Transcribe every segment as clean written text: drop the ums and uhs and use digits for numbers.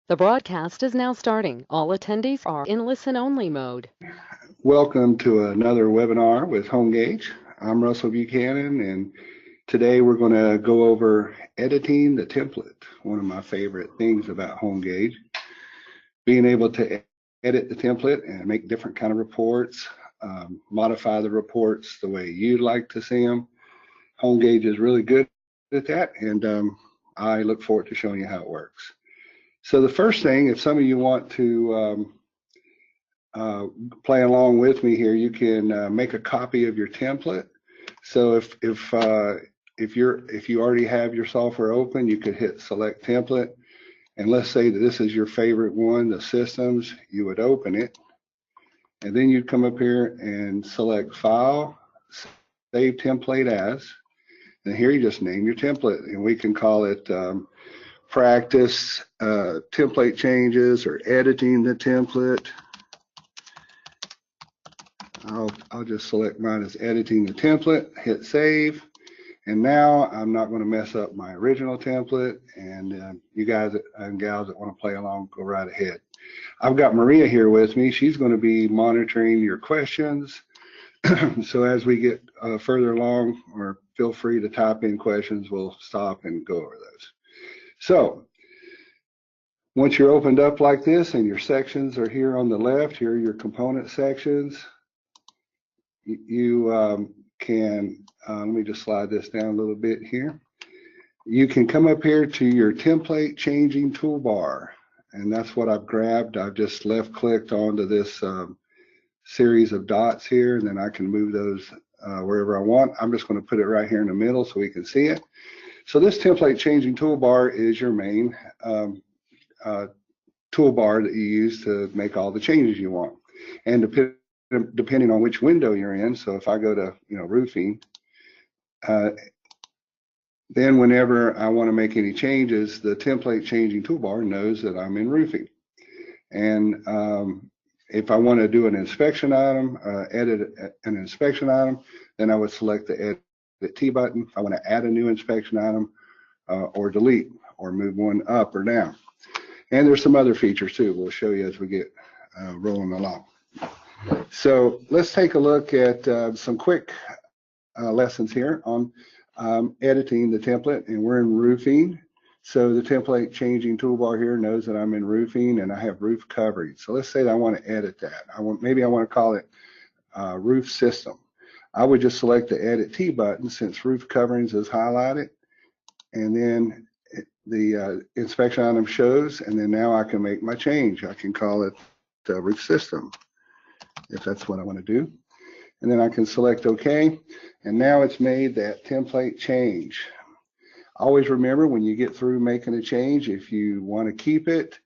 The broadcast is now starting. All attendees are in listen-only mode. Welcome to another webinar with HomeGauge. I'm Russell Buchanan, and today we're going to go over editing the template, one of my favorite things about HomeGauge. Being able to edit the template and make different kind of reports, modify the reports the way you'd like to see them. HomeGauge is really good at that, and I look forward to showing you how it works. So the first thing, if some of you want to play along with me here, you can make a copy of your template. So if you already have your software open, you could hit select template, and let's say that this is your favorite one, the systems. You would open it, and then you'd come up here and select file, save template as, and here you just name your template, and we can call it practice template changes or editing the template. I'll just select mine as editing the template, hit save, and now I'm not going to mess up my original template, and you guys and gals that want to play along, go right ahead. I've got Maria here with me. She's going to be monitoring your questions. So as we get further along, or feel free to type in questions, we'll stop and go over those. So once you're opened up like this and your sections are here on the left, here are your component sections. You can, let me just slide this down a little bit here. You can come up here to your template changing toolbar, and that's what I've grabbed. I've just left clicked onto this series of dots here, and then I can move those wherever I want. I'm just going to put it right here in the middle so we can see it. So this template changing toolbar is your main toolbar that you use to make all the changes you want. And depending on which window you're in, so if I go to roofing, then whenever I want to make any changes, the template changing toolbar knows that I'm in roofing. And if I want to do an inspection item, edit an inspection item, then I would select the edit T button. If I want to add a new inspection item, or delete or move one up or down. And there's some other features too we'll show you as we get rolling along. So let's take a look at some quick lessons here on editing the template, and we're in roofing. So the template changing toolbar here knows that I'm in roofing and I have roof coverage. So let's say that I want to edit that. Maybe I want to call it roof system. I would just select the edit T button since roof coverings is highlighted, and then the inspection item shows, and then now I can make my change. I can call it roof system if that's what I want to do. And then I can select OK, and now it's made that template change. Always remember, when you get through making a change, if you want to keep it,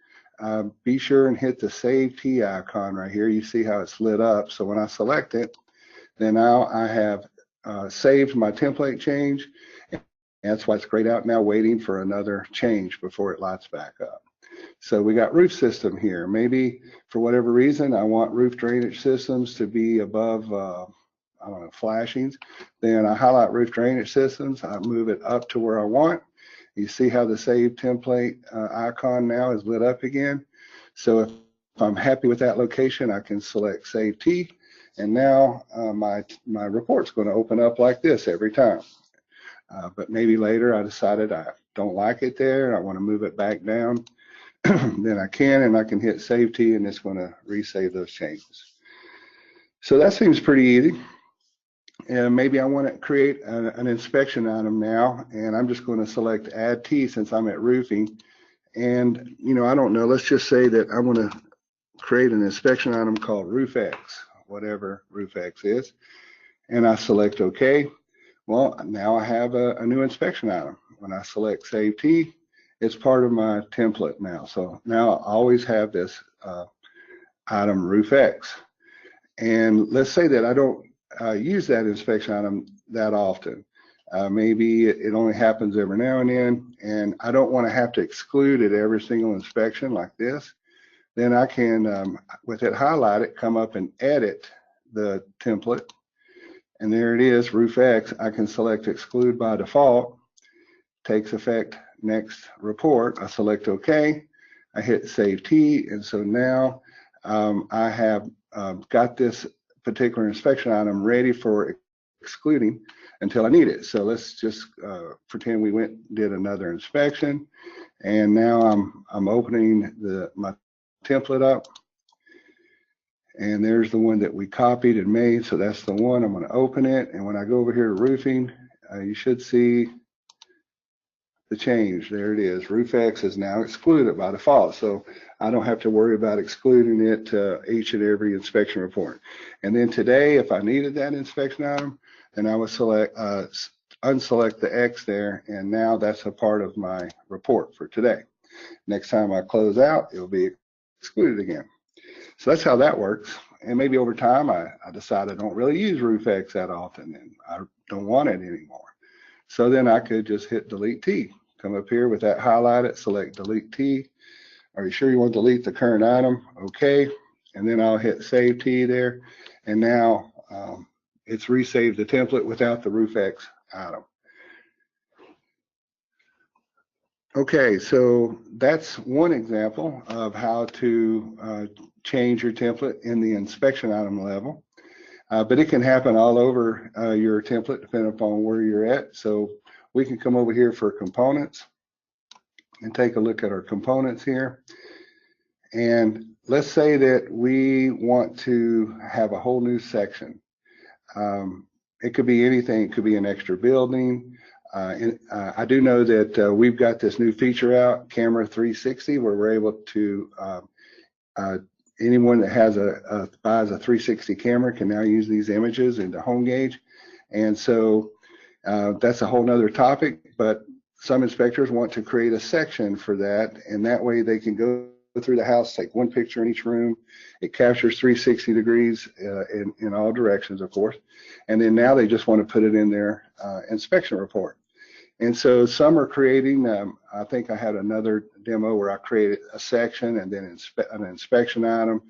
be sure and hit the Save T icon right here. You see how it's lit up. So when I select it, then now I have saved my template change. And that's why it's grayed out now, waiting for another change before it lights back up. So we got roof system here. Maybe for whatever reason, I want roof drainage systems to be above, I don't know, flashings. Then I highlight roof drainage systems. I move it up to where I want. You see how the Save Template icon now is lit up again. So if I'm happy with that location, I can select Save T. And now my report's going to open up like this every time. But maybe later I decided I don't like it there. I want to move it back down. Then I can, and I can hit Save T, and it's going to resave those changes. So that seems pretty easy. And maybe I want to create an inspection item now, and I'm just going to select Add T since I'm at roofing. And I don't know, let's just say that I want to create an inspection item called Roof X, whatever Roof X is, and I select OK. Well, now I have a new inspection item. When I select Save T, it's part of my template now. So now I always have this item Roof X. And let's say that I don't use that inspection item that often. Maybe it only happens every now and then, and I don't want to have to exclude it every single inspection like this. Then I can, with it highlighted, come up and edit the template. And there it is, Roof X. I can select Exclude by default. Takes effect next report. I select OK. I hit Save T, and so now I have got this particular inspection item ready for excluding until I need it. So let's just pretend we did another inspection, and now I'm opening my template up, and there's the one that we copied and made. So that's the one. I'm going to open it, and when I go over here to roofing, you should see the change. There it is. RoofX is now excluded by default, so I don't have to worry about excluding it each and every inspection report. And then today, if I needed that inspection item, then I would unselect the X there, and now that's a part of my report for today. Next time I close out, it will be excluded again. So that's how that works. And maybe over time, I decide I don't really use RoofX that often, and I don't want it anymore. So then I could just hit Delete T. Come up here with that highlighted, select Delete T. Are you sure you want to delete the current item? Okay. And then I'll hit Save T there. And now it's resaved the template without the RoofX item. Okay, so that's one example of how to change your template in the inspection item level. But it can happen all over your template depending upon where you're at. So we can come over here for components and take a look at our components here. And let's say that we want to have a whole new section. It could be anything. It could be an extra building. I do know that we've got this new feature out, Camera 360, where we're able to, anyone that has buys a 360 camera can now use these images into HomeGauge. And so that's a whole nother topic, but some inspectors want to create a section for that, and that way they can go through the house, take one picture in each room. It captures 360 degrees in all directions, of course. And then now they just want to put it in their inspection report. And so some are creating, I think I had another demo where I created a section and then an inspection item.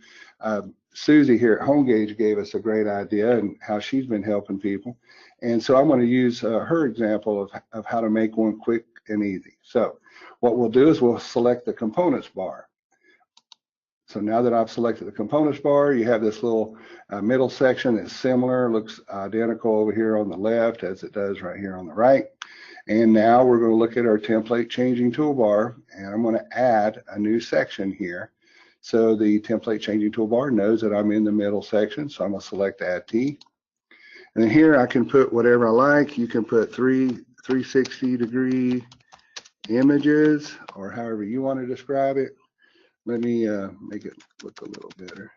Susie here at HomeGauge gave us a great idea and how she's been helping people. And so I'm going to use her example of how to make one quick and easy. So what we'll do is we'll select the components bar. So now that I've selected the components bar, you have this little middle section that's similar, looks identical over here on the left as it does right here on the right. And now we're going to look at our template changing toolbar, and I'm going to add a new section here. So the template changing toolbar knows that I'm in the middle section, so I'm going to select Add T. And then here I can put whatever I like. You can put 360 degree images or however you want to describe it. Let me make it look a little better.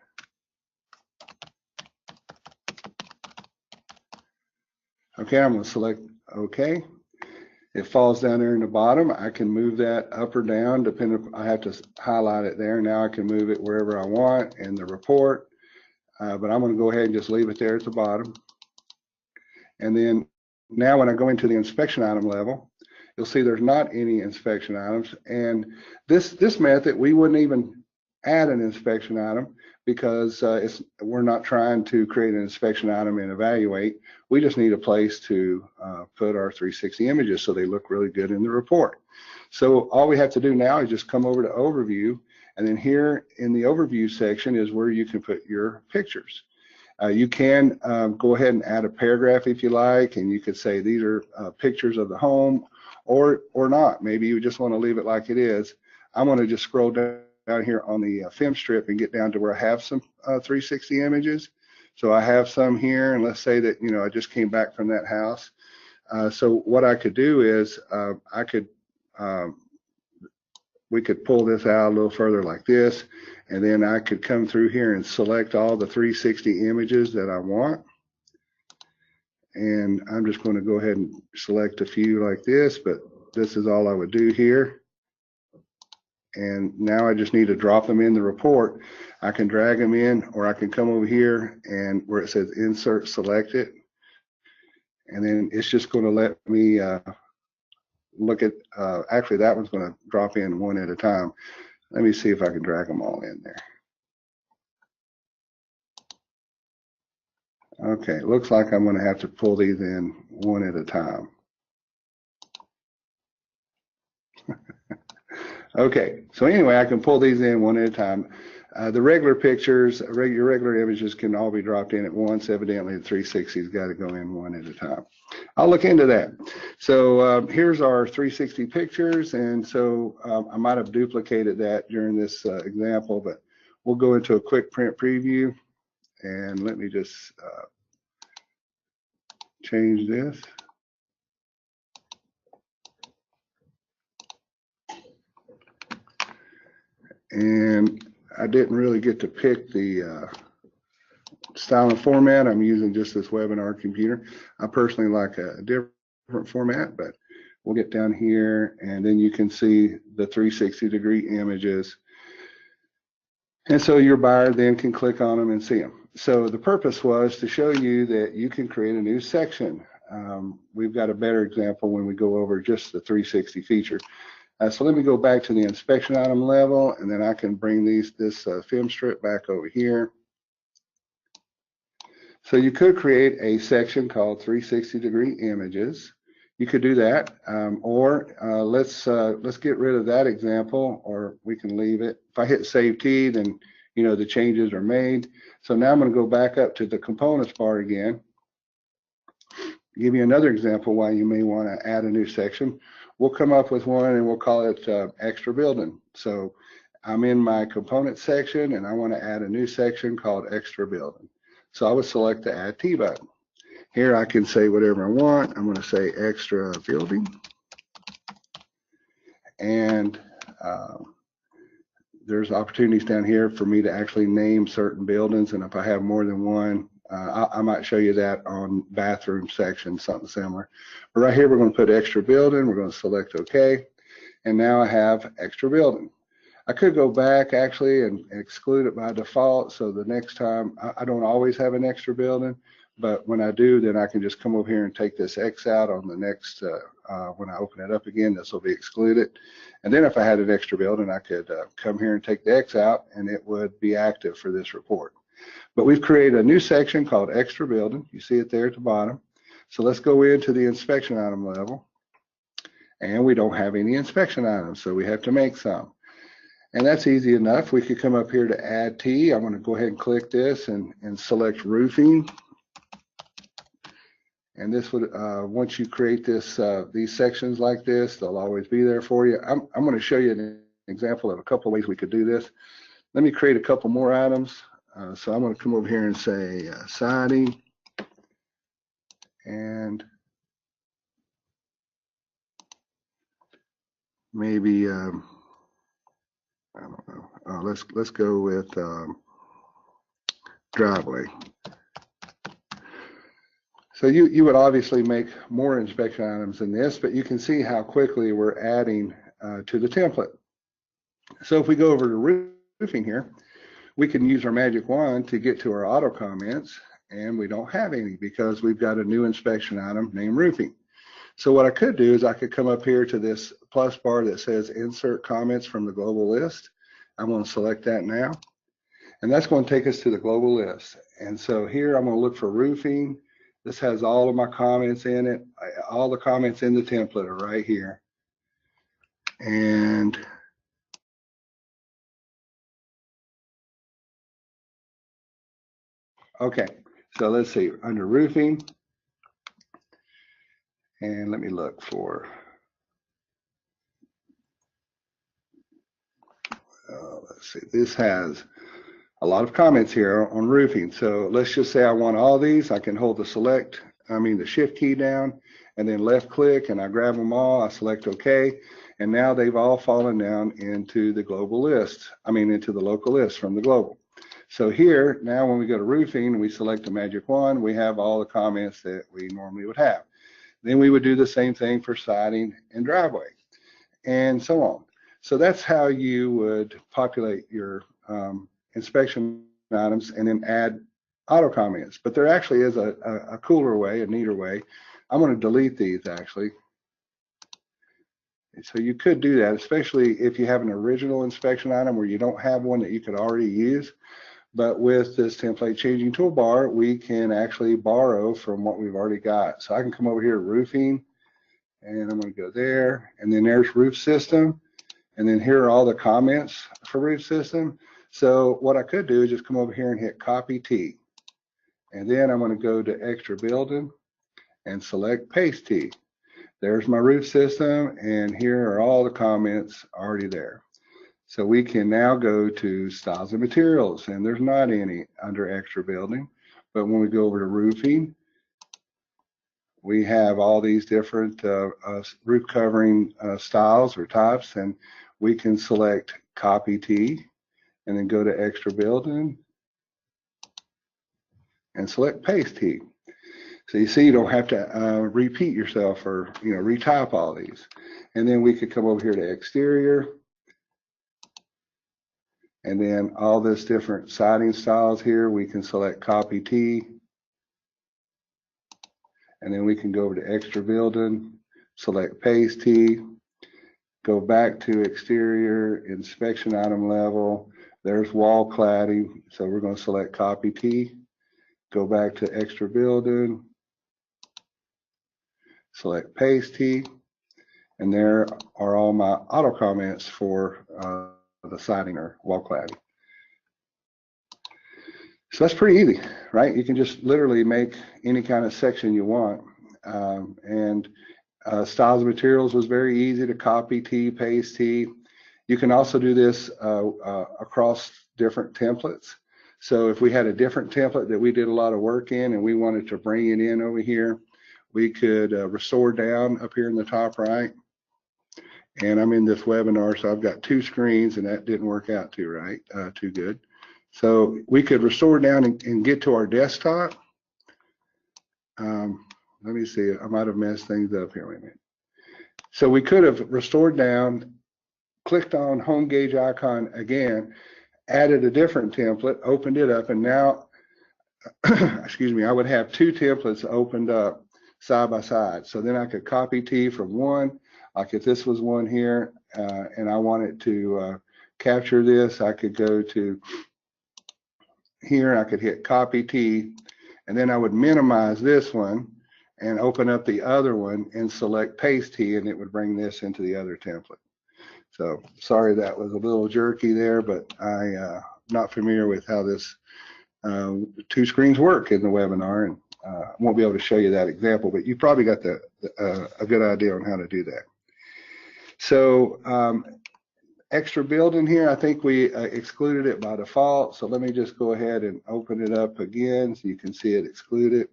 Okay, I'm going to select OK. It falls down there in the bottom. I can move that up or down, depending. I have to highlight it there. Now I can move it wherever I want in the report. But I'm going to go ahead and just leave it there at the bottom. And then now when I go into the inspection item level, you'll see there's not any inspection items. And this method, we wouldn't even add an inspection item because we're not trying to create an inspection item and evaluate. We just need a place to put our 360 images so they look really good in the report. So all we have to do now is just come over to Overview, and then here in the Overview section is where you can put your pictures. You can go ahead and add a paragraph if you like, and you could say these are pictures of the home, or not. Maybe you just want to leave it like it is. I'm going to just scroll down here on the film strip and get down to where I have some 360 images. So I have some here, and let's say that I just came back from that house. So what I could do is we could pull this out a little further like this, and then I could come through here and select all the 360 images that I want. And I'm just going to go ahead and select a few like this, but this is all I would do here. And now I just need to drop them in the report. I can drag them in, or I can come over here and where it says Insert, select it. And then it's just going to let me look at, actually that one's going to drop in one at a time. Let me see if I can drag them all in there. Okay, looks like I'm going to have to pull these in one at a time. Okay, so anyway, I can pull these in one at a time. The regular pictures, your regular images can all be dropped in at once. Evidently, the 360's got to go in one at a time. I'll look into that. So here's our 360 pictures, and so I might have duplicated that during this example, but we'll go into a quick print preview, and let me just change this. And I didn't really get to pick the style and format. I'm using just this webinar computer. I personally like a different format, but we'll get down here and then you can see the 360-degree images. And so your buyer then can click on them and see them. So the purpose was to show you that you can create a new section. We've got a better example when we go over just the 360 feature. So let me go back to the inspection item level, and then I can bring this film strip back over here. So you could create a section called 360-degree images. You could do that, or let's get rid of that example, or we can leave it. If I hit Save T, then the changes are made. So now I'm going to go back up to the components bar again. Give you another example why you may want to add a new section. We'll come up with one and we'll call it extra building. So I'm in my component section and I want to add a new section called extra building. So I would select the Add T button. Here I can say whatever I want. I'm going to say extra building. And there's opportunities down here for me to actually name certain buildings. And if I have more than one, I might show you that on bathroom section, something similar. But right here, we're going to put extra building. We're going to select OK. And now I have extra building. I could go back actually and exclude it by default. So the next time, I don't always have an extra building. But when I do, then I can just come over here and take this X out on the next, when I open it up again, this will be excluded. And then if I had an extra building, I could come here and take the X out and it would be active for this report. But we've created a new section called extra building. You see it there at the bottom. So let's go into the inspection item level. And we don't have any inspection items, so we have to make some. And that's easy enough. We could come up here to Add T. I'm going to go ahead and click this and select roofing. And this would, once you create this, these sections like this, they'll always be there for you. I'm going to show you an example of a couple of ways we could do this. Let me create a couple more items. So I'm going to come over here and say siding, and maybe I don't know. Let's go with driveway. So you would obviously make more inspection items than this, but you can see how quickly we're adding to the template. So if we go over to roofing here, we can use our magic wand to get to our auto comments, and we don't have any because we've got a new inspection item named roofing. So what I could do is I could come up here to this plus bar that says insert comments from the global list. I'm going to select that now, and that's going to take us to the global list. And so here I'm going to look for roofing. This has all of my comments in it. All the comments in the template are right here. And okay, so let's see, under roofing, and let me look for, let's see, this has a lot of comments here on roofing. So let's just say I want all these. I can hold the shift key down and then left click and I grab them all. I select OK. And now they've all fallen down into the global list. Into the local list from the global. So here, now when we go to roofing and we select the magic wand, we have all the comments that we normally would have. Then we would do the same thing for siding and driveway and so on. So that's how you would populate your inspection items and then add auto comments. But there actually is a cooler way, a neater way. I'm going to delete these actually. So you could do that, especially if you have an original inspection item where you don't have one that you could already use. But with this template changing toolbar, we can actually borrow from what we've already got. So I can come over here to roofing, and I'm going to go there, and then there's roof system. And then here are all the comments for roof system. So what I could do is just come over here and hit copy T. And then I'm going to go to extra building and select paste T. There's my roof system, and here are all the comments already there. So we can now go to styles and materials, and there's not any under extra building. But when we go over to roofing, we have all these different roof covering styles or types, and we can select copy T and then go to extra building and select paste T. So you see, you don't have to repeat yourself or retype all these. And then we could come over here to exterior, and then all this different siding styles here, we can select copy T, and then we can go over to extra building, select paste T, go back to exterior, inspection item level, there's wall cladding, so we're going to select copy T, go back to extra building, select paste T, and there are all my auto comments for the siding or wall cladding. So that's pretty easy, right? You can just literally make any kind of section you want. Styles and materials was very easy to copy T, paste T. You can also do this across different templates. So if we had a different template that we did a lot of work in and we wanted to bring it in over here, we could restore down up here in the top right. And I'm in this webinar, so I've got two screens, and that didn't work out too good. So we could restore down and get to our desktop. Let me see, I might have messed things up here. Wait a minute. So we could have restored down, clicked on HomeGauge icon again, added a different template, opened it up, and now, excuse me, I would have two templates opened up side by side. So then I could copy T from one, like if this was one here, and I wanted to capture this, I could go to here, I could hit copy T, and then I would minimize this one and open up the other one and select paste T, and it would bring this into the other template. So sorry that was a little jerky there, but I'm not familiar with how this two screens work in the webinar, and I won't be able to show you that example, but you probably got a good idea on how to do that. So extra building here, I think we excluded it by default. So let me just go ahead and open it up again so you can see it excluded.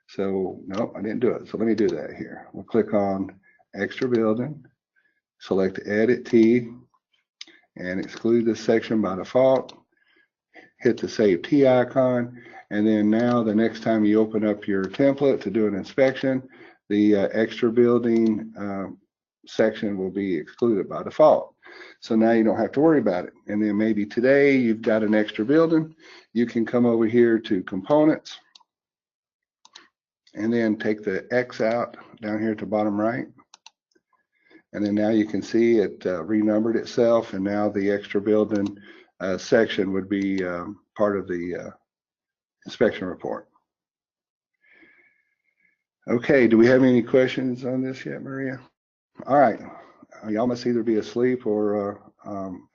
So no, I didn't do it. So let me do that here. We'll click on extra building, select edit T, and exclude this section by default. Hit the save T icon, and then now the next time you open up your template to do an inspection, the extra building section will be excluded by default. So now you don't have to worry about it. And then maybe today you've got an extra building, you can come over here to components and then take the X out down here at the bottom right. And then now you can see it renumbered itself, and now the extra building section would be part of the inspection report. Okay, do we have any questions on this yet, Maria? All right, y'all must either be asleep or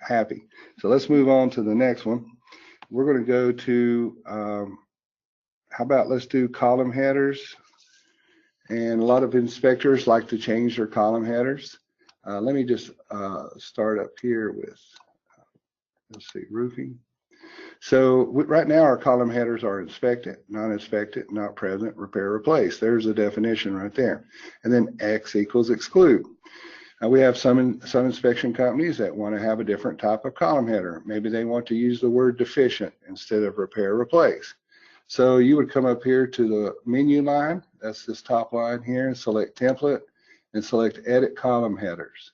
happy. So let's move on to the next one. We're going to go to, how about let's do column headers. And a lot of inspectors like to change their column headers. Let me just start up here with, let's see, roofing. So right now our column headers are inspected, not inspected, not present, repair, replace. There's the definition right there. And then X equals exclude. Now we have some inspection companies that want to have a different type of column header. Maybe they want to use the word deficient instead of repair, replace. So you would come up here to the menu line, that's this top line here, and select template and select edit column headers.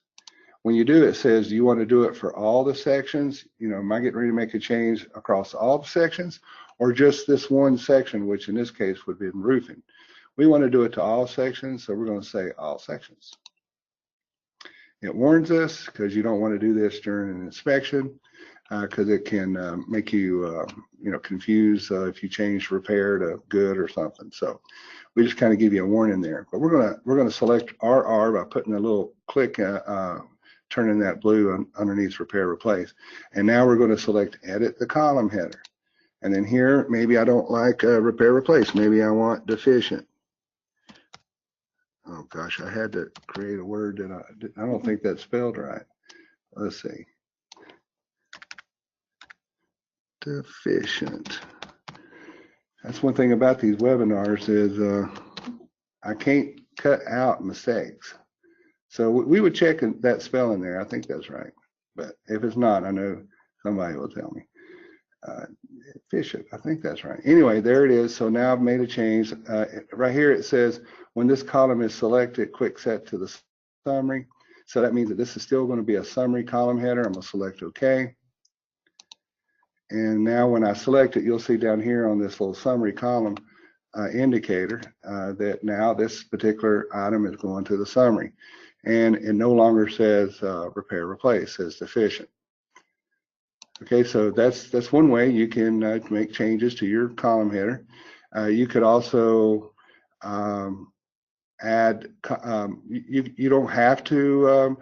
When you do, it says you want to do it for all the sections. Am I getting ready to make a change across all the sections or just this one section, which in this case would be in roofing? We want to do it to all sections, so we're going to say all sections. It warns us because you don't want to do this during an inspection. because it can make you, confuse if you change repair to good or something. So we just kind of give you a warning there. But we're gonna select RR by putting a little click, turning that blue underneath repair replace. And now we're going to select edit the column header. And then here, maybe I don't like repair replace. Maybe I want deficient. Oh gosh, I had to create a word that I don't think that's spelled right. Let's see. Deficient. That's one thing about these webinars is I can't cut out mistakes. So we would check that spelling there. I think that's right. But if it's not, I know somebody will tell me. Efficient, I think that's right. Anyway, there it is. So now I've made a change. Right here it says when this column is selected, quick set to the summary. So that means that this is still going to be a summary column header. I'm going to select OK. And now when I select it, you'll see down here on this little summary column indicator that now this particular item is going to the summary. And it no longer says repair replace, it says deficient. Okay, so that's one way you can make changes to your column header. You could also add, you don't have to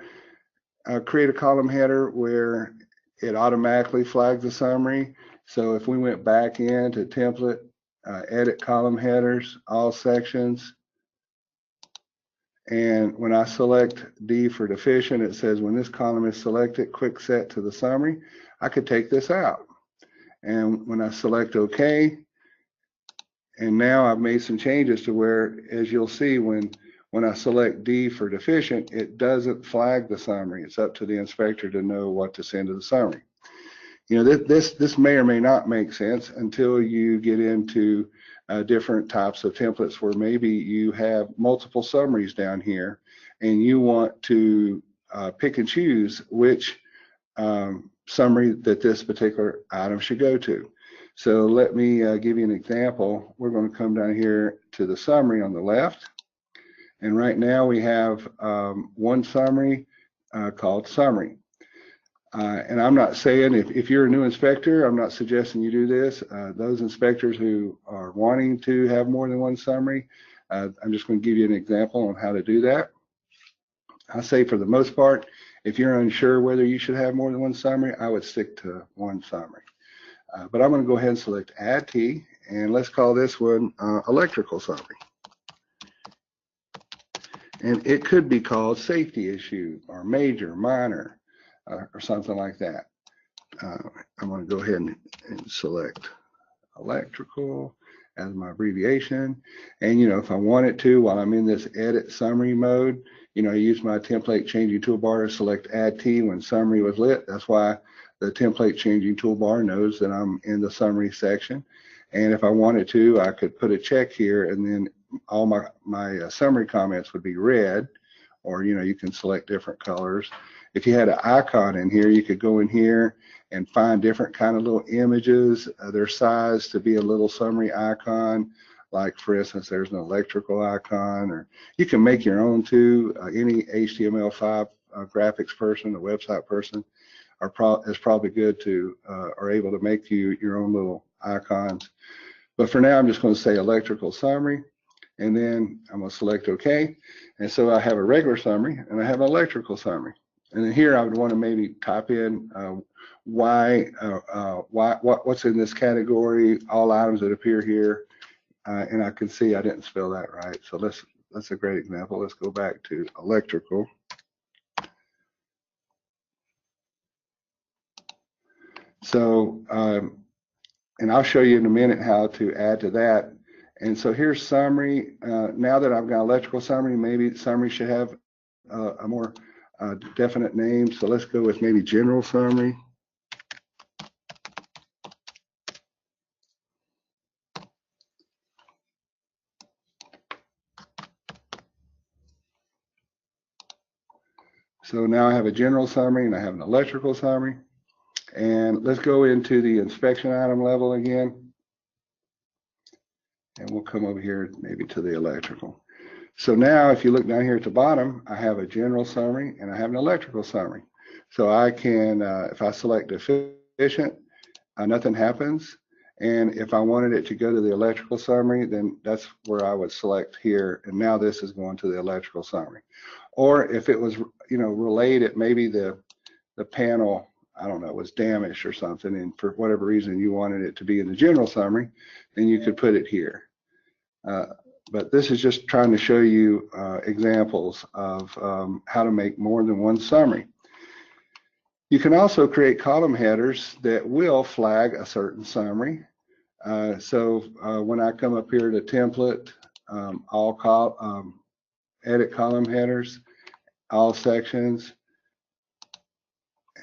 create a column header where it automatically flags the summary. So if we went back into template, edit column headers, all sections, and when I select D for deficient, it says when this column is selected, quick set to the summary. I could take this out. And when I select OK, and now I've made some changes to where, as you'll see, when I select D for deficient, it doesn't flag the summary. It's up to the inspector to know what to send to the summary. You know, this may or may not make sense until you get into different types of templates where maybe you have multiple summaries down here and you want to pick and choose which summary that this particular item should go to. So let me give you an example. We're going to come down here to the summary on the left. And right now we have one summary called summary. And I'm not saying if you're a new inspector, I'm not suggesting you do this. Those inspectors who are wanting to have more than one summary, I'm just going to give you an example on how to do that. I say for the most part, if you're unsure whether you should have more than one summary, I would stick to one summary. But I'm going to go ahead and select Add T, and let's call this one Electrical Summary. And it could be called Safety Issue or Major, Minor, or something like that. I'm going to go ahead and select electrical as my abbreviation. And, if I wanted to, while I'm in this edit summary mode, I use my template changing toolbar to select Add T when summary was lit. That's why the template changing toolbar knows that I'm in the summary section. And if I wanted to, I could put a check here, and then all my summary comments would be red, or, you can select different colors. If you had an icon in here, you could go in here and find different kind of little images, their size to be a little summary icon. Like, for instance, there's an electrical icon, or you can make your own too. Any HTML5 graphics person, a website person, is probably good to, are able to make you your own little icons. But for now, I'm just going to say electrical summary, and then I'm going to select OK. And so I have a regular summary, and I have an electrical summary. And then here I would want to maybe type in what's in this category, all items that appear here, and I can see I didn't spell that right. So that's a great example. Let's go back to electrical. So, and I'll show you in a minute how to add to that. And so here's summary. Now that I've got electrical summary, maybe summary should have a more definite name. So let's go with maybe general summary. So now I have a general summary and I have an electrical summary. And let's go into the inspection item level again. And we'll come over here maybe to the electrical. So now if you look down here at the bottom, I have a general summary and I have an electrical summary. So I can, if I select deficient, deficient, nothing happens. And if I wanted it to go to the electrical summary, then that's where I would select here. And now this is going to the electrical summary. Or if it was, related, maybe the panel, I don't know, was damaged or something, and for whatever reason you wanted it to be in the general summary, then you could put it here. But this is just trying to show you examples of how to make more than one summary. You can also create column headers that will flag a certain summary. So when I come up here to template, edit column headers, all sections,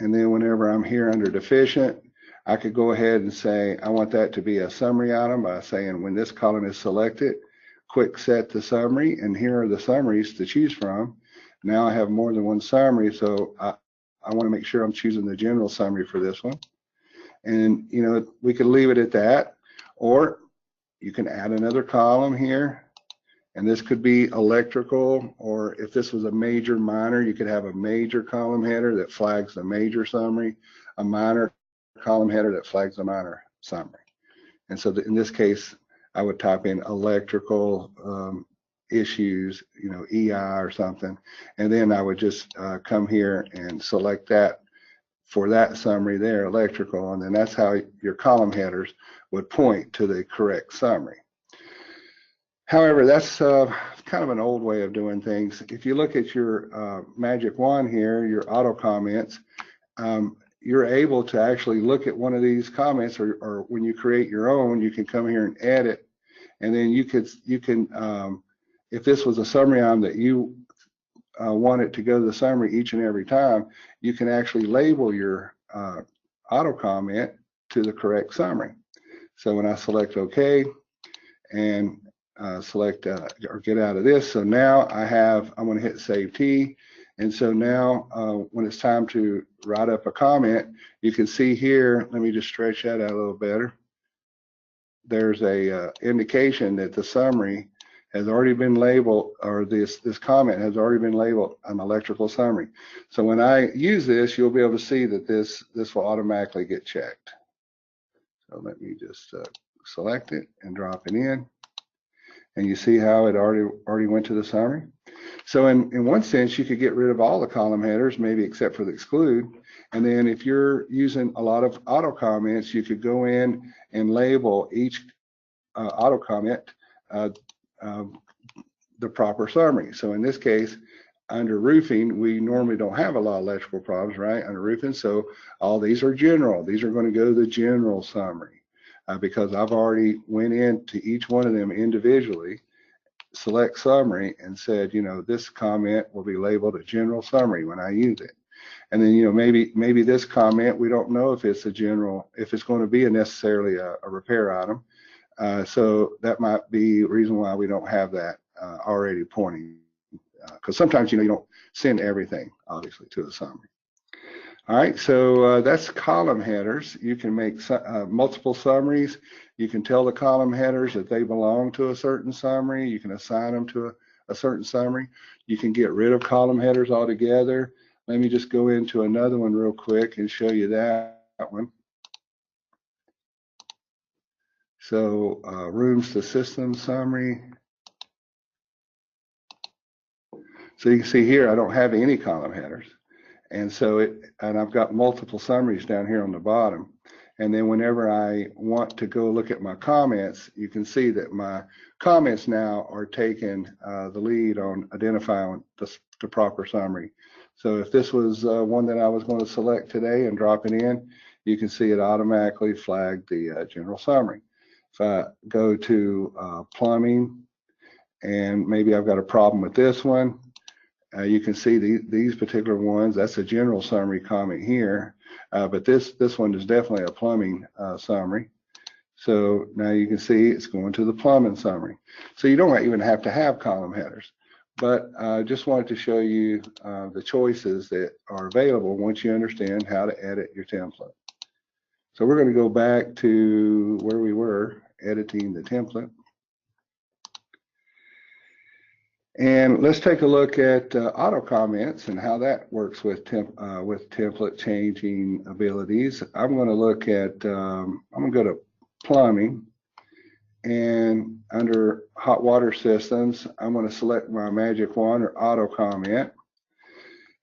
and then whenever I'm here under deficient, I could go ahead and say I want that to be a summary item by saying when this column is selected, quick set the summary, and here are the summaries to choose from. Now I have more than one summary, so I want to make sure I'm choosing the general summary for this one. And we could leave it at that, or you can add another column here, and this could be electrical, or if this was a major minor, you could have a major column header that flags the major summary, a minor column header that flags the minor summary. And so in this case, I would type in electrical issues, EI or something, and then I would just come here and select that for that summary there, electrical, and then that's how your column headers would point to the correct summary. However, that's kind of an old way of doing things. If you look at your magic wand here, your auto comments, you're able to actually look at one of these comments, or when you create your own, you can come here and edit, and then you can, if this was a summary item that you want it to go to the summary each and every time, you can actually label your auto comment to the correct summary. So when I select OK and select or get out of this, so now I'm going to hit Save T, and so now when it's time to write up a comment, you can see here, let me just stretch that out a little better. There's a indication that the summary has already been labeled, or this comment has already been labeled an electrical summary. So when I use this, you'll be able to see that this will automatically get checked. So let me just select it and drop it in, and you see how it already went to the summary. So in one sense, you could get rid of all the column headers, maybe except for the exclude. And then if you're using a lot of auto comments, you could go in and label each auto comment the proper summary. So in this case, under roofing, we normally don't have a lot of electrical problems, right, under roofing. So all these are general. These are going to go to the general summary because I've already went into each one of them individually, select summary, and said, this comment will be labeled a general summary when I use it. And then, maybe this comment, we don't know if it's a general, if it's going to be necessarily a repair item. So that might be the reason why we don't have that already pointing, because sometimes you don't send everything obviously to the summary. All right, so that's column headers. You can make multiple summaries. You can tell the column headers that they belong to a certain summary. You can assign them to a certain summary. You can get rid of column headers altogether. Let me just go into another one real quick and show you that one. So rooms to systems summary. So you can see here, I don't have any column headers. And so and I've got multiple summaries down here on the bottom. And then whenever I want to go look at my comments, you can see that my comments now are taking the lead on identifying the proper summary. So if this was one that I was going to select today and drop it in, you can see it automatically flagged the general summary. If I go to plumbing, and maybe I've got a problem with this one, you can see these particular ones. That's a general summary comment here, but this one is definitely a plumbing summary. So now you can see it's going to the plumbing summary. So you don't even have to have column headers, but I just wanted to show you the choices that are available once you understand how to edit your template. So we're going to go back to where we were, editing the template. And let's take a look at auto comments and how that works with template changing abilities. I'm going to look at, I'm going to go to plumbing, and under hot water systems, I'm going to select my magic wand or auto comment.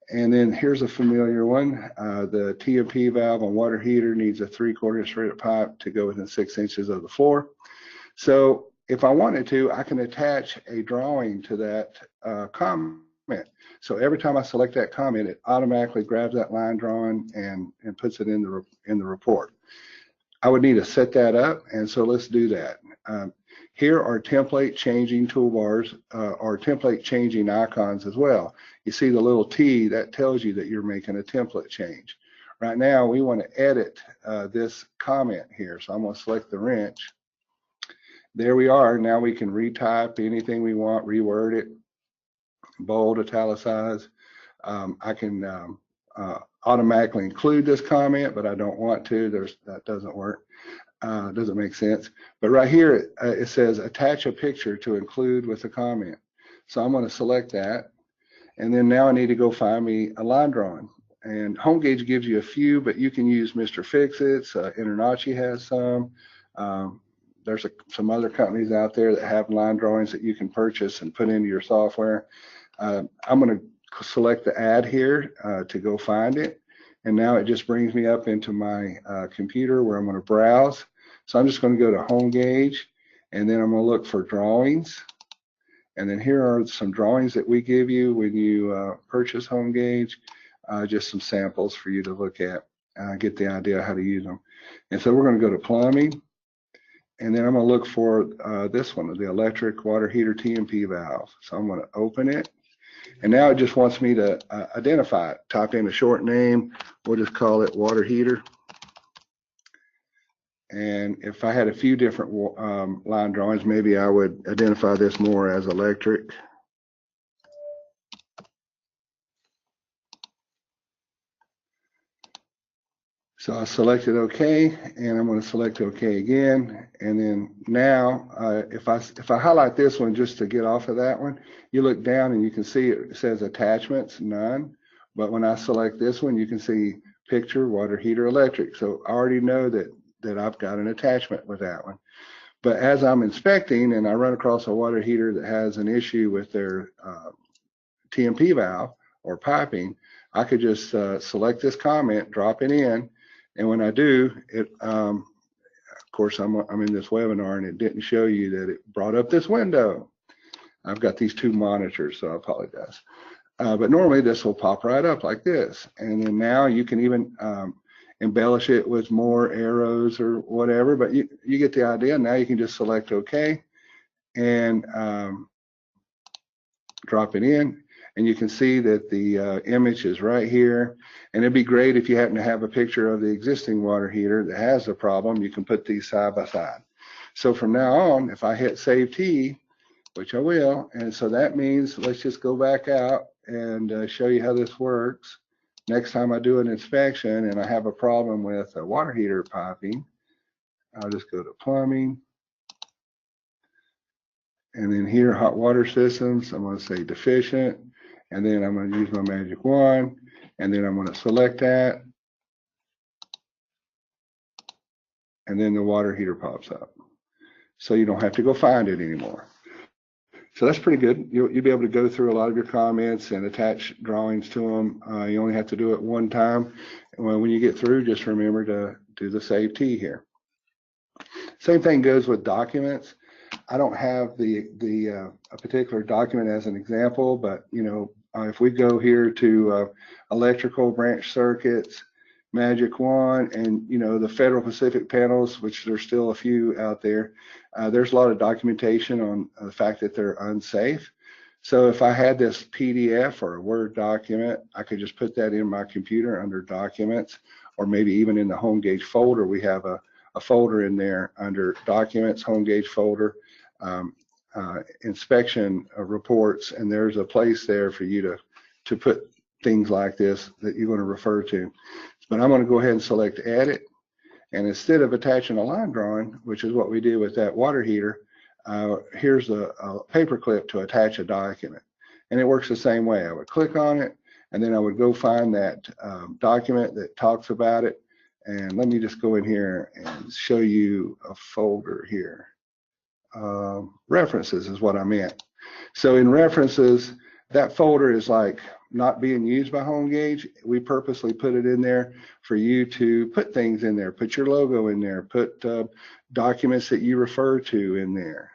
And then here's a familiar one. The T&P valve on water heater needs a 3/4 threaded pipe to go within 6 inches of the floor. So if I wanted to, I can attach a drawing to that comment. So every time I select that comment, it automatically grabs that line drawing and puts it in the report. I would need to set that up, and so let's do that. Here are template changing toolbars or template changing icons as well. You see the little T, that tells you that you're making a template change. Right now, we want to edit this comment here, so I'm going to select the wrench. There we are. Now we can retype anything we want, reword it, bold, italicize. I can automatically include this comment, but I don't want to. That doesn't work. Doesn't make sense. But right here, it says attach a picture to include with the comment. So I'm going to select that. And then now I need to go find me a line drawing. And HomeGauge gives you a few, but you can use Mr. Fix-Its. Internachi has some. There's some other companies out there that have line drawings that you can purchase and put into your software. I'm going to select the add here to go find it. And now it just brings me up into my computer where I'm going to browse. So I'm just going to go to HomeGauge, and then I'm going to look for drawings. And then here are some drawings that we give you when you purchase HomeGauge, just some samples for you to look at, get the idea how to use them. And so we're going to go to plumbing, and then I'm going to look for this one, the electric water heater T&P valve. So I'm going to open it. And now it just wants me to identify it. Type in a short name. We'll just call it water heater. And if I had a few different line drawings, maybe I would identify this more as electric. So I selected OK, and I'm going to select OK again. And then now, if I highlight this one just to get off of that one, you look down and you can see it says attachments, none. But when I select this one, you can see picture, water heater, electric. So I already know that I've got an attachment with that one. But as I'm inspecting and I run across a water heater that has an issue with their T&P valve or piping, I could just select this comment, drop it in, and when I do, it, of course, I'm in this webinar and it didn't show you that it brought up this window. I've got these two monitors, so I apologize. But normally this will pop right up like this. And then now you can even embellish it with more arrows or whatever, but you get the idea. Now you can just select OK and drop it in. And you can see that the image is right here. And it'd be great if you happen to have a picture of the existing water heater that has the problem. You can put these side by side. So from now on, if I hit Save T, which I will, and so that means let's just go back out and show you how this works. Next time I do an inspection and I have a problem with a water heater piping, I'll just go to plumbing. And then here, hot water systems, I'm going to say deficient. And then I'm going to use my magic wand. And then I'm going to select that. And then the water heater pops up. So you don't have to go find it anymore. So that's pretty good. You'll be able to go through a lot of your comments and attach drawings to them. You only have to do it one time. And when you get through, just remember to do the Save T here. Same thing goes with documents. I don't have a particular document as an example, but if we go here to electrical branch circuits, magic wand, and the Federal Pacific panels, which there's still a few out there, there's a lot of documentation on the fact that they're unsafe. So if I had this PDF or a Word document, I could just put that in my computer under documents, or maybe even in the HomeGauge folder. We have a folder in there under documents, HomeGauge folder, inspection reports, and there's a place there for you to put things like this that you're going to refer to. But I'm going to go ahead and select edit, and instead of attaching a line drawing, which is what we did with that water heater, here's a paper clip to attach a document. And it works the same way. I would click on it, and then I would go find that document that talks about it. And let me just go in here and show you a folder here. References is what I meant. So in references, that folder is like not being used by HomeGauge. We purposely put it in there for you to put things in there, put your logo in there, put documents that you refer to in there.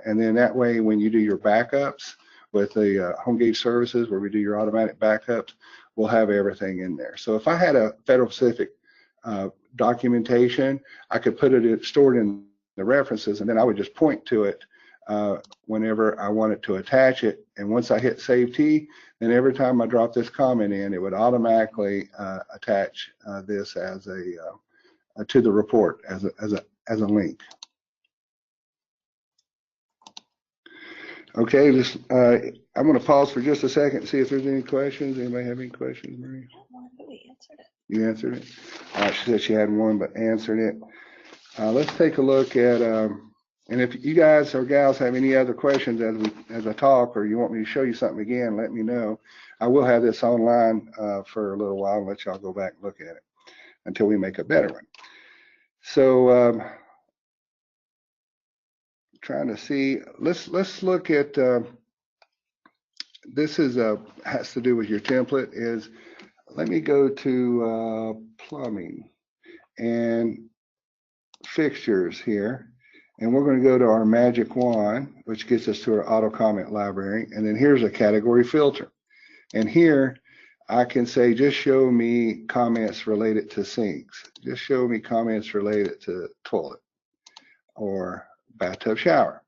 And then that way, when you do your backups with the HomeGauge services, where we do your automatic backups, we'll have everything in there. So if I had a Federal Pacific documentation, I could put it stored in the references, and then I would just point to it whenever I wanted to attach it. And once I hit Save T, then every time I drop this comment in, it would automatically attach this as to the report as a link. Okay, I'm going to pause for just a second and see if there's any questions. Anybody have any questions, Marie? We answered it. You answered it? She said she had one, but answered it. Let's take a look at, and if you guys or gals have any other questions as I talk, or you want me to show you something again, let me know. I will have this online for a little while and let y'all go back and look at it until we make a better one. So trying to see, let's look at, this has to do with your template. Let me go to plumbing and fixtures here, and we're going to go to our magic wand, which gets us to our auto comment library. And then here's a category filter, and here I can say just show me comments related to sinks, just show me comments related to toilet or bathtub shower.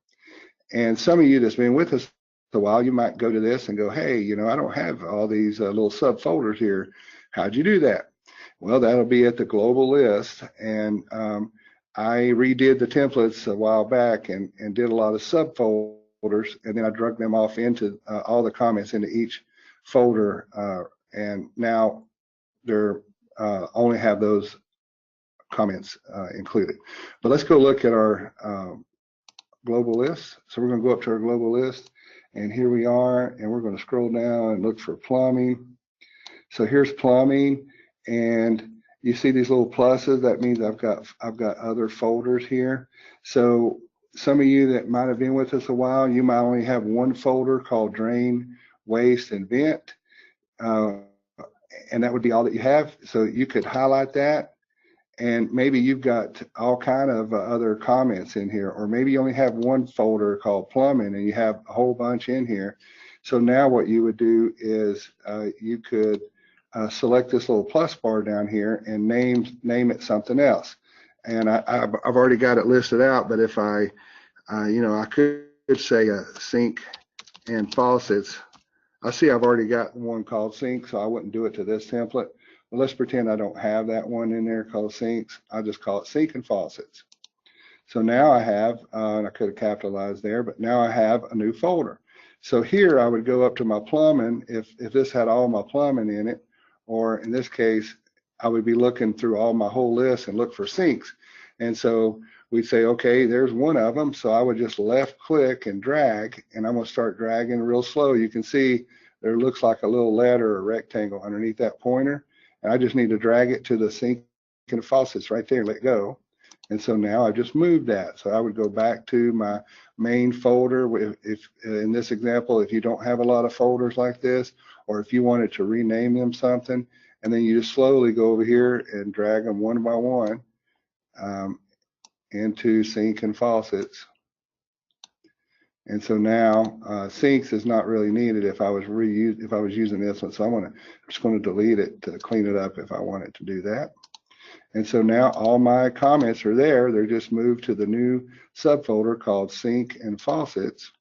And some of you that's been with us a while, you might go to this and go, hey, you know, I don't have all these little subfolders here. How'd you do that? Well, that'll be at the global list. And I redid the templates a while back and did a lot of subfolders, and then I drug them off into all the comments into each folder, and now they're only have those comments included. But let's go look at our global list. So we're going to go up to our global list, and here we are, and we're going to scroll down and look for plumbing. So here's plumbing, and you see these little pluses. That means I've got other folders here. So some of you that might have been with us a while, you might only have one folder called drain, waste, and vent, and that would be all that you have. So you could highlight that, and maybe you've got all kind of other comments in here, or maybe you only have one folder called plumbing and you have a whole bunch in here. So now what you would do is you could select this little plus bar down here and name it something else. And I've already got it listed out, but if I could say sink and faucets. I see I've already got one called sink, so I wouldn't do it to this template. But let's pretend I don't have that one in there called sinks. I'll just call it sink and faucets. So now I have, and I could have capitalized there, but now I have a new folder. So here I would go up to my plumbing if this had all my plumbing in it, or in this case, I would be looking through all my whole list and look for sinks. And so we'd say, okay, there's one of them. So I would just left click and drag, and I'm going to start dragging real slow. You can see there looks like a little letter or rectangle underneath that pointer. And I just need to drag it to the sink and faucets right there, let go. And so now I just moved that. So I would go back to my main folder. If in this example, if you don't have a lot of folders like this, or if you wanted to rename them something, and then you just slowly go over here and drag them one by one into sink and faucets. And so now sinks is not really needed if I was using this one. So I'm just going to delete it to clean it up if I wanted to do that. And so now all my comments are there. They're just moved to the new subfolder called sink and faucets.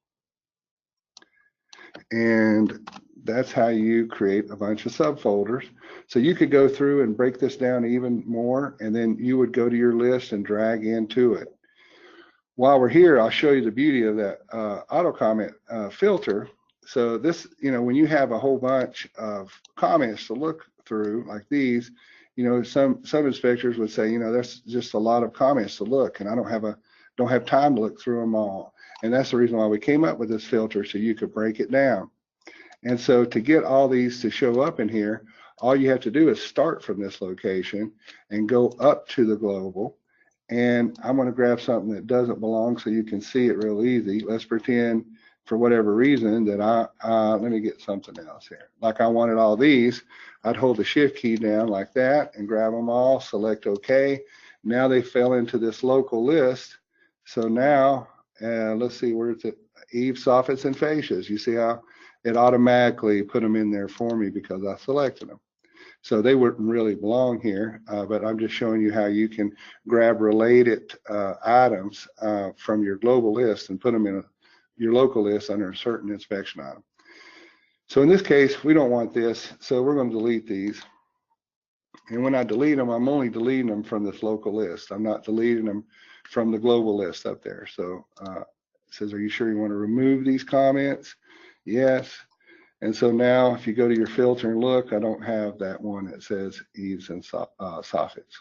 And that's how you create a bunch of subfolders. So you could go through and break this down even more, and then you would go to your list and drag into it. While we're here, I'll show you the beauty of that auto comment filter. So this, when you have a whole bunch of comments to look through like these, some inspectors would say, that's just a lot of comments to look, and I don't have don't have time to look through them all. And that's the reason why we came up with this filter, so you could break it down. And so to get all these to show up in here, all you have to do is start from this location and go up to the global. And I'm going to grab something that doesn't belong so you can see it real easy. Let's pretend for whatever reason that let me get something else here. Like I wanted all these, I'd hold the shift key down like that and grab them all, select OK. Now they fell into this local list. So now, let's see, where's it? Eaves, soffits, and fascias. You see how it automatically put them in there for me because I selected them. So they wouldn't really belong here, but I'm just showing you how you can grab related items from your global list and put them in your local list under a certain inspection item. So in this case, we don't want this, so we're going to delete these. And when I delete them, I'm only deleting them from this local list. I'm not deleting them from the global list up there. So it says, are you sure you want to remove these comments? Yes. And so now if you go to your filter and look, I don't have that one that says eaves and soffits.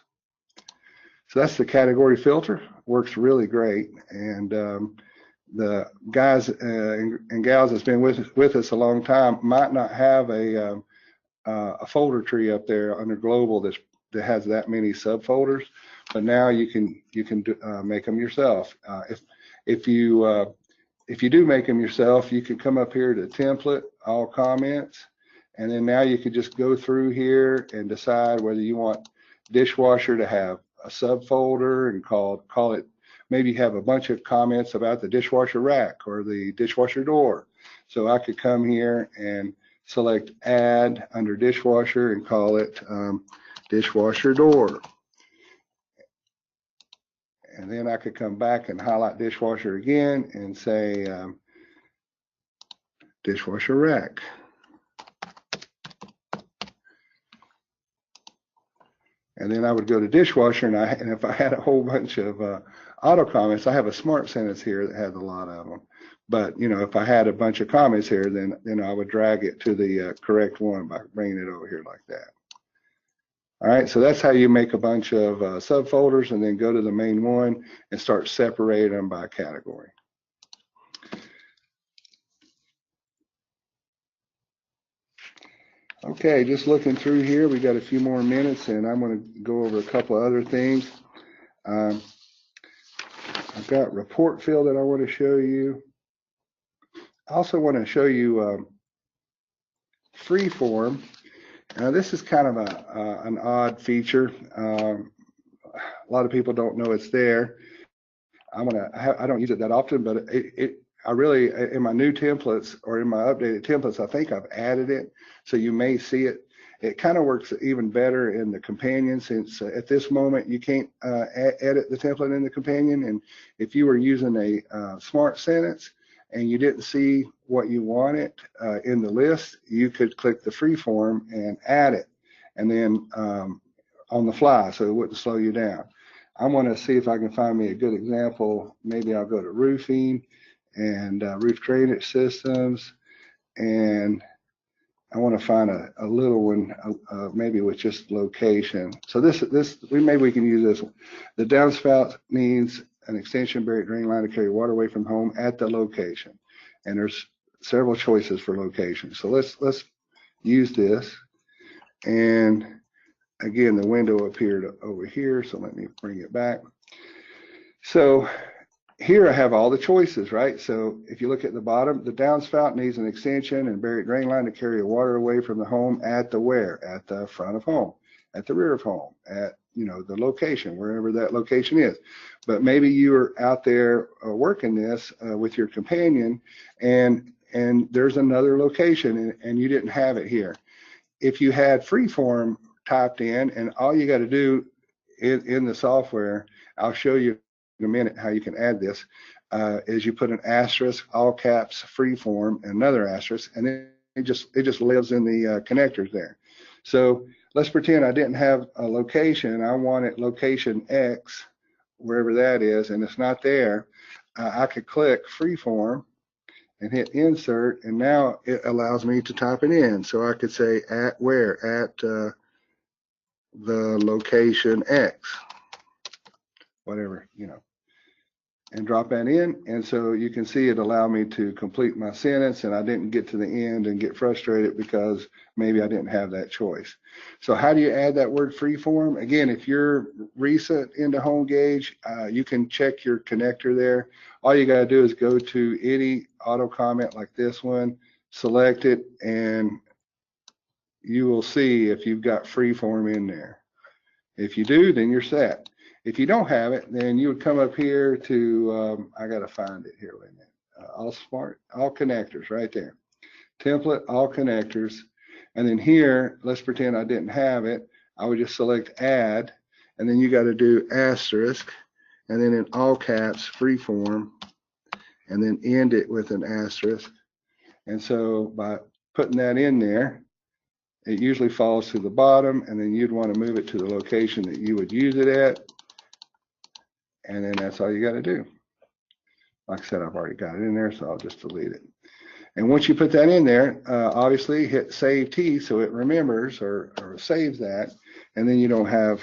So that's the category filter. Works really great. And the guys and gals that's been with us a long time might not have a folder tree up there under global that has that many subfolders, but now you can make them yourself. If you do make them yourself, you can come up here to template, all comments, and then now you could just go through here and decide whether you want dishwasher to have a subfolder and call it, maybe have a bunch of comments about the dishwasher rack or the dishwasher door. So I could come here and select add under dishwasher and call it dishwasher door. And then I could come back and highlight dishwasher again and say dishwasher rack. And then I would go to dishwasher, and if I had a whole bunch of auto comments, I have a smart sentence here that has a lot of them. But if I had a bunch of comments here, then I would drag it to the correct one by bringing it over here like that. All right, so that's how you make a bunch of subfolders and then go to the main one and start separating them by category. Okay, just looking through here, we got a few more minutes, and I'm going to go over a couple of other things. I've got report field that I want to show you. I also want to show you freeform. This is kind of an odd feature. A lot of people don't know it's there. I don't use it that often, but I really, in my new templates or in my updated templates, I think I've added it, so you may see it. It kind of works even better in the companion, since at this moment you can't edit the template in the companion. And if you were using a smart sentence and you didn't see what you wanted in the list, you could click the freeform and add it, and then on the fly, so it wouldn't slow you down. I want to see if I can find me a good example. Maybe I'll go to roofing and roof drainage systems, and I want to find a little one, maybe with just location. So maybe we can use this one. The downspout needs an extension buried drain line to carry water away from home at the location, and there's several choices for location. So let's use this, and again, the window appeared over here, so let me bring it back. So here I have all the choices, right? So if you look at the bottom, the downspout needs an extension and buried drain line to carry water away from the home at the where? At the front of home, at the rear of home, at the location, wherever that location is. But maybe you are out there working this with your companion, and there's another location, and you didn't have it here. If you had freeform typed in, and all you got to do in the software, I'll show you in a minute how you can add this, is you put an asterisk, all caps, freeform, and another asterisk, and it just lives in the connectors there. So let's pretend I didn't have a location. I wanted location X, wherever that is, and it's not there. I could click freeform and hit insert, and now it allows me to type it in. So I could say at where? At the location X, whatever, and drop that in. And so you can see it allowed me to complete my sentence, and I didn't get to the end and get frustrated because maybe I didn't have that choice. So how do you add that word freeform? Again, if you're recent into HomeGauge, you can check your connector there. All you got to do is go to any auto comment like this one, select it, and you will see if you've got freeform in there. If you do, then you're set. If you don't have it, then you would come up here to, I got to find it here, wait a minute. All connectors right there. Template, all connectors. And then here, let's pretend I didn't have it. I would just select add, and then you got to do asterisk, and then in all caps, freeform, and then end it with an asterisk. And so by putting that in there, it usually falls to the bottom, and then you'd want to move it to the location that you would use it at. And then that's all you got to do. Like I said, I've already got it in there, so I'll just delete it. And once you put that in there, obviously hit Save T so it remembers or saves that, and then you don't have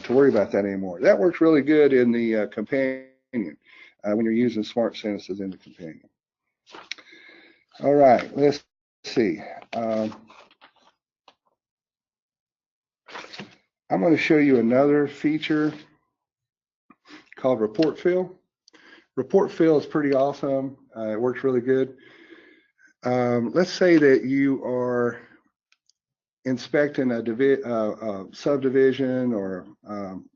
to worry about that anymore. That works really good in the companion when you're using smart sentences in the companion. All right, let's see. I'm going to show you another feature called Report Fill. Report Fill is pretty awesome. It works really good. Let's say that you are inspecting a subdivision or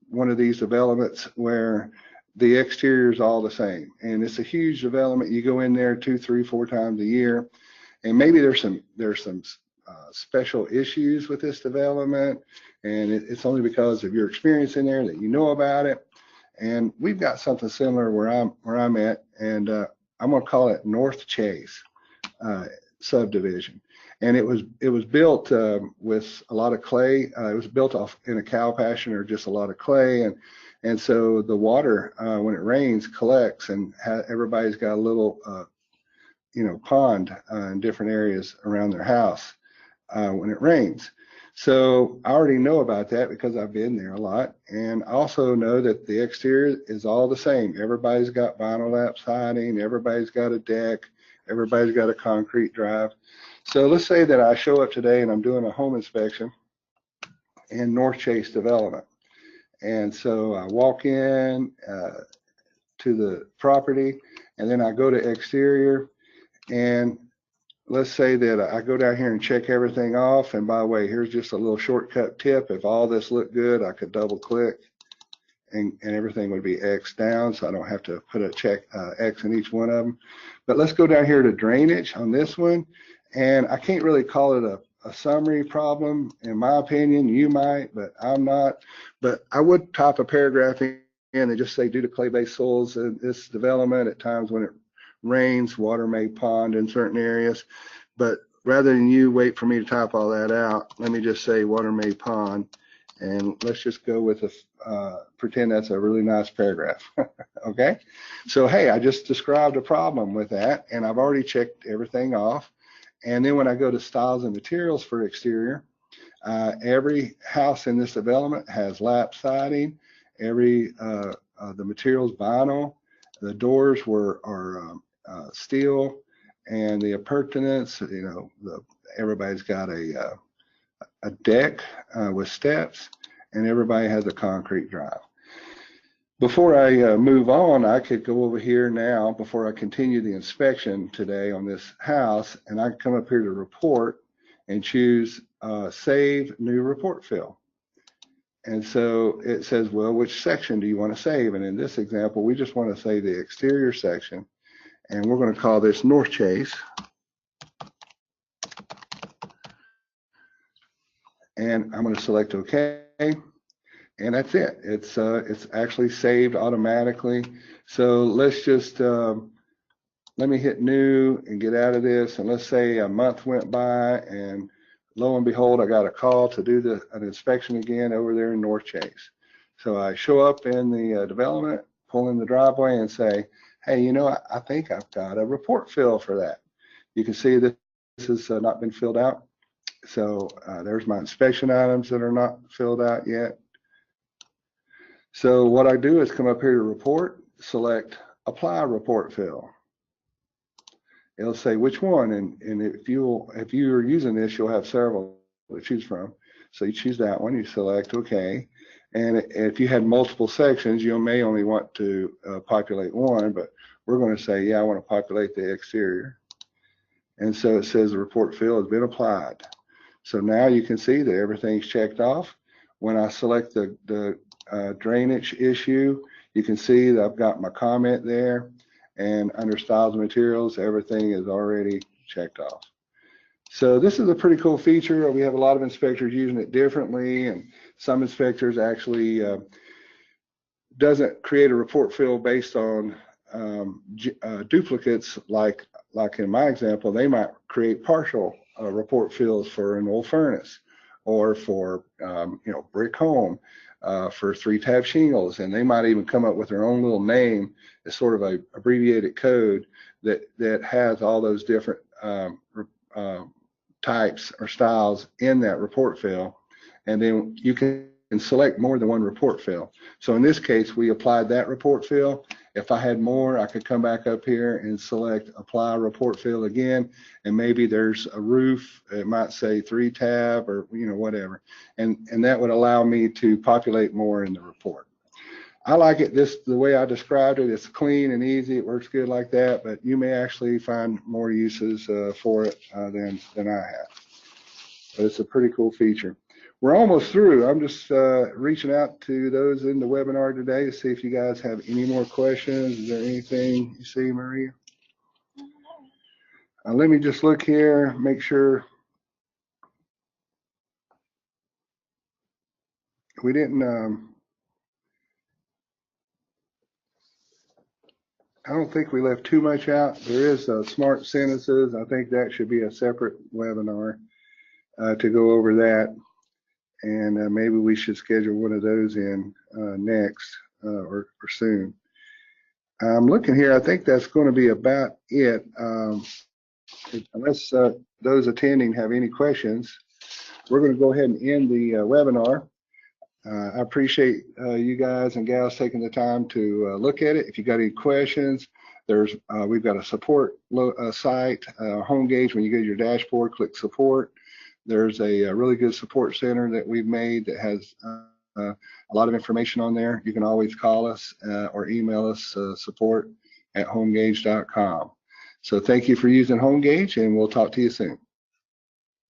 one of these developments where the exterior is all the same, and it's a huge development. You go in there 2, 3, 4 times a year, and maybe there's some special issues with this development, and it's only because of your experience in there that you know about it. And we've got something similar where I'm at, and I'm going to call it North Chase subdivision. And it was built with a lot of clay. It was built off in a cow pasture, or just a lot of clay, and so the water when it rains collects, and everybody's got a little pond in different areas around their house when it rains. So I already know about that because I've been there a lot, and I also know that the exterior is all the same. Everybody's got vinyl lap siding, everybody's got a deck, everybody's got a concrete drive. So let's say that I show up today and I'm doing a home inspection in North Chase development. And so I walk in to the property, and then I go to exterior, and let's say that I go down here and check everything off. And by the way, here's just a little shortcut tip. If all this looked good, I could double click and everything would be X down, so I don't have to put a check X in each one of them. But let's go down here to drainage on this one. And I can't really call it a summary problem, in my opinion. You might, but I'm not. But I would type a paragraph in and just say, due to clay-based soils in this development, at times when it rains, water may pond in certain areas. But rather than you wait for me to type all that out, let me just say water may pond, and let's just go with pretend that's a really nice paragraph. Okay, so hey, I just described a problem with that, and I've already checked everything off. And then when I go to styles and materials for exterior, every house in this development has lap siding. The materials vinyl. The doors are steel, and the appurtenance, everybody's got a deck with steps, and everybody has a concrete drive. Before I move on, I could go over here now, before I continue the inspection today on this house, and I can come up here to report and choose save new report fill. And so it says, well, which section do you want to save? And in this example, we just want to save the exterior section, and we're going to call this North Chase. And I'm going to select OK. And that's it. It's actually saved automatically. So let's just let me hit new and get out of this. And let's say a month went by, and lo and behold, I got a call to do an inspection again over there in North Chase. So I show up in the development, pull in the driveway, and say, hey, I think I've got a report fill for that. You can see that this has not been filled out. So there's my inspection items that are not filled out yet. So what I do is come up here to report, select apply report fill. It'll say which one, and if you're using this, you'll have several to choose from. So you choose that one, you select OK, and if you had multiple sections, you may only want to populate one, but we're going to say, yeah, I want to populate the exterior. And so it says the report fill has been applied. So now you can see that everything's checked off. When I select the drainage issue, you can see that I've got my comment there. And under styles and materials, everything is already checked off. So this is a pretty cool feature. We have a lot of inspectors using it differently, and some inspectors actually doesn't create a report fill based on duplicates. Like in my example, they might create partial report fills for an old furnace, or for brick home, for 3-tab shingles, and they might even come up with their own little name as sort of a abbreviated code that has all those different types or styles in that report fill, and then you can select more than one report fill. So in this case, we applied that report fill. If I had more, I could come back up here and select apply report fill again, and maybe there's a roof, it might say 3-tab or whatever, and that would allow me to populate more in the report. I like it the way I described it. It's clean and easy. It works good like that, but you may actually find more uses for it than I have. But it's a pretty cool feature. We're almost through. I'm just reaching out to those in the webinar today to see if you guys have any more questions. Is there anything you see, Maria? Let me just look here, make sure we didn't. I don't think we left too much out. There is smart sentences. I think that should be a separate webinar to go over that. And maybe we should schedule one of those in next or soon. I'm looking here. I think that's going to be about it. Unless those attending have any questions, we're going to go ahead and end the webinar. I appreciate you guys and gals taking the time to look at it. If you got any questions, we've got a support site, HomeGauge. When you go to your dashboard, click support. There's a really good support center that we've made that has a lot of information on there. You can always call us or email us support@homegauge.com. So thank you for using HomeGauge, and we'll talk to you soon.